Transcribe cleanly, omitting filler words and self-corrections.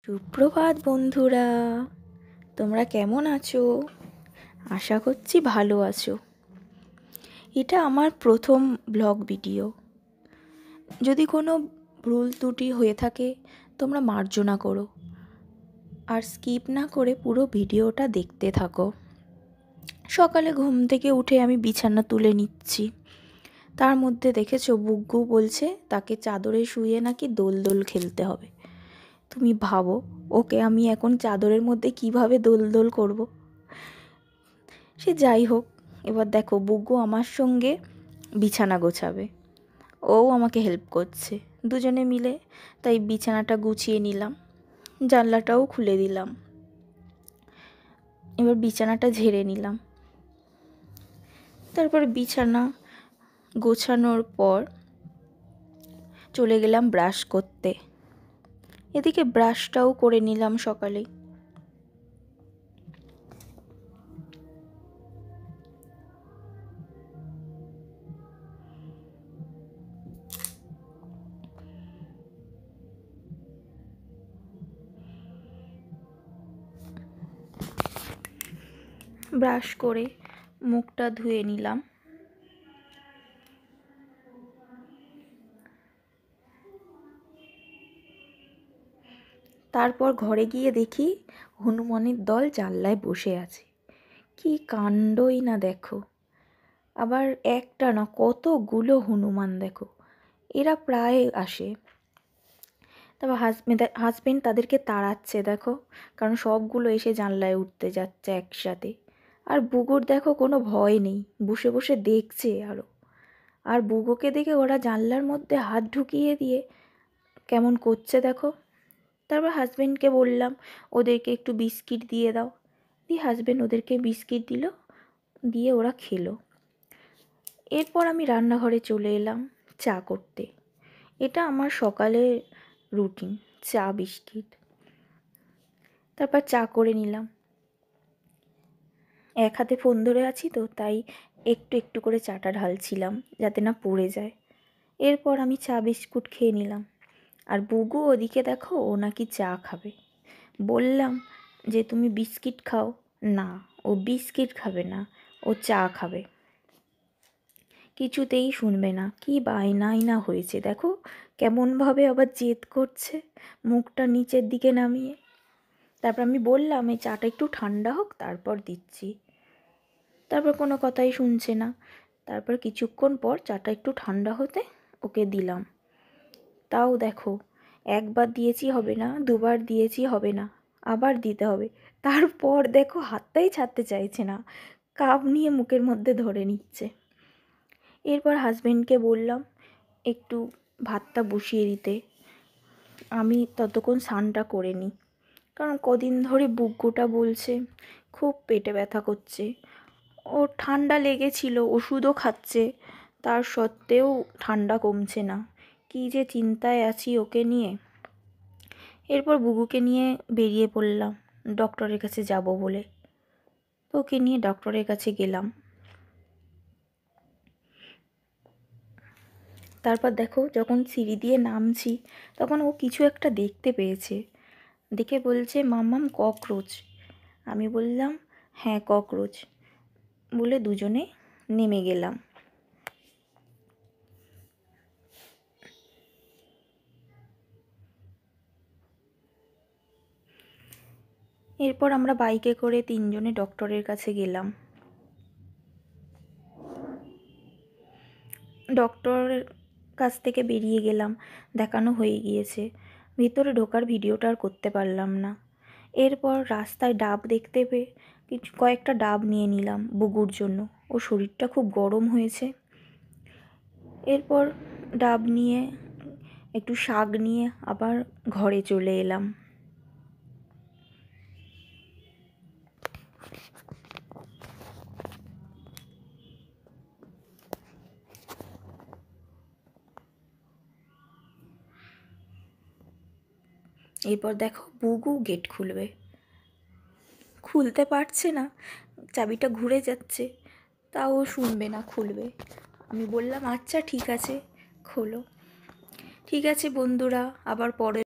সুপ্রভাত বন্ধুরা, তোমরা কেমন আছো? আশা করছি ভালো আছো। এটা আমার প্রথম ব্লগ ভিডিও। যদি কোনো ভুল ত্রুটি হয়ে থাকে তোমরা মার্জনা করো, আর স্কিপ না করে পুরো ভিডিওটা দেখতে থাকো। সকালে ঘুম থেকে উঠে আমি বিছানা তুলে নিচ্ছি। তার মধ্যে দেখেছো বুগ্গু বলছে তাকে চাদরে শুয়ে নাকি দোল দোল খেলতে হবে। তুমি ভাবো, ওকে আমি এখন চাদরের মধ্যে কিভাবে দোল দোল করব। সে যাই হোক, এবার দেখো বুগ্গু আমার সঙ্গে বিছানা গোছাবে, ও আমাকে হেল্প করছে। দুজনে মিলে তাই বিছানাটা গুছিয়ে নিলাম, জানলাটাও খুলে দিলাম। এবার বিছানাটা ঝেড়ে নিলাম। তারপরে বিছানা গোছানোর পর চলে গেলাম ব্রাশ করতে। এদিকে ব্রাশটাও করে নিলাম সকালেই। ব্রাশ করে মুখটা ধুয়ে নিলাম। তারপর ঘরে গিয়ে দেখি হনুমানের দল জানলায় বসে আছে। কি কাণ্ডই না দেখো, আবার একটা না কতগুলো হনুমান দেখো। এরা প্রায় আসে। তারপর হাজবেন্ড তাদেরকে তাড়াচ্ছে দেখো, কারণ সবগুলো এসে জানলায় উঠতে যাচ্ছে একসাথে। আর বুগুর দেখো কোনো ভয় নেই, বসে বসে দেখছে আরও। আর বুগুকে দেখে ওরা জানলার মধ্যে হাত ঢুকিয়ে দিয়ে কেমন করছে দেখো। তারপর হাজবেন্ডকে বললাম ওদেরকে একটু বিস্কিট দিয়ে দাও। দিয়ে হাজবেন্ড ওদেরকে বিস্কিট দিল, দিয়ে ওরা খেলো। এরপর আমি রান্নাঘরে চলে এলাম চা করতে। এটা আমার সকালের রুটিন, চা বিস্কিট। তারপর চা করে নিলাম। এক হাতে ফোন ধরে আছি তো, তাই একটু একটু করে চাটা ঢালছিলাম যাতে না পড়ে যায়। এরপর আমি চা বিস্কুট খেয়ে নিলাম। আর বুগু ওদিকে দেখো, ও নাকি চা খাবে। বললাম যে তুমি বিস্কিট খাও, না ও বিস্কিট খাবে না, ও চা খাবে। কিছুতেই শুনবে না, কি বায়নাই না হয়েছে দেখো, কেমনভাবে আবার জেদ করছে মুখটা নিচের দিকে নামিয়ে। তারপর আমি বললাম এই চাটা একটু ঠান্ডা হোক তারপর দিচ্ছি। তারপর কোনো কথাই শুনছে না। তারপর কিছুক্ষণ পর চাটা একটু ঠান্ডা হতে ওকে দিলাম। তাও দেখো, একবার দিয়েছি হবে না, দুবার দিয়েছি হবে না, আবার দিতে হবে। তারপর দেখো হাতটাই ছাড়তে চাইছে না, কাপ নিয়ে মুখের মধ্যে ধরে নিচ্ছে। এরপর হাজবেন্ডকে বললাম একটু ভাতটা বসিয়ে দিতে, আমি ততক্ষণ স্নানটা করে নিই। কারণ কদিন ধরে বুগ্গুটা বলছে খুব পেটে ব্যথা করছে। ও ঠান্ডা লেগেছিল, ওষুধও খাচ্ছে, তার সত্ত্বেও ঠান্ডা কমছে না। কী যে চিন্তায় আছি ওকে নিয়ে। এরপর বুগুকে নিয়ে বেরিয়ে পড়লাম ডক্টরের কাছে যাব বলে। ওকে নিয়ে ডক্টরের কাছে গেলাম। তারপর দেখো যখন সিঁড়ি দিয়ে নামছি তখন ও কিছু একটা দেখতে পেয়েছে। দেখে বলছে মাম্মাম ককরোচ। আমি বললাম হ্যাঁ ককরোচ, বলে দুজনে নেমে গেলাম। এরপর আমরা বাইকে করে তিনজনে ডক্টরের কাছে গেলাম। ডক্টরের কাছ থেকে বেরিয়ে গেলাম, দেখানো হয়ে গিয়েছে। ভিতরে ঢোকার ভিডিওটা আর করতে পারলাম না। এরপর রাস্তায় ডাব দেখতে পেয়ে কয়েকটা ডাব নিয়ে নিলাম বুগুর জন্য, ও শরীরটা খুব গরম হয়েছে। এরপর ডাব নিয়ে একটু শাক নিয়ে আবার ঘরে চলে এলাম। এরপর দেখো বুগু গেট খুলবে, খুলতে পারছে না, চাবিটা ঘুরে যাচ্ছে, তাও শুনবে না খুলবে। আমি বললাম আচ্ছা ঠিক আছে খোলো। ঠিক আছে বন্ধুরা, আবার পরে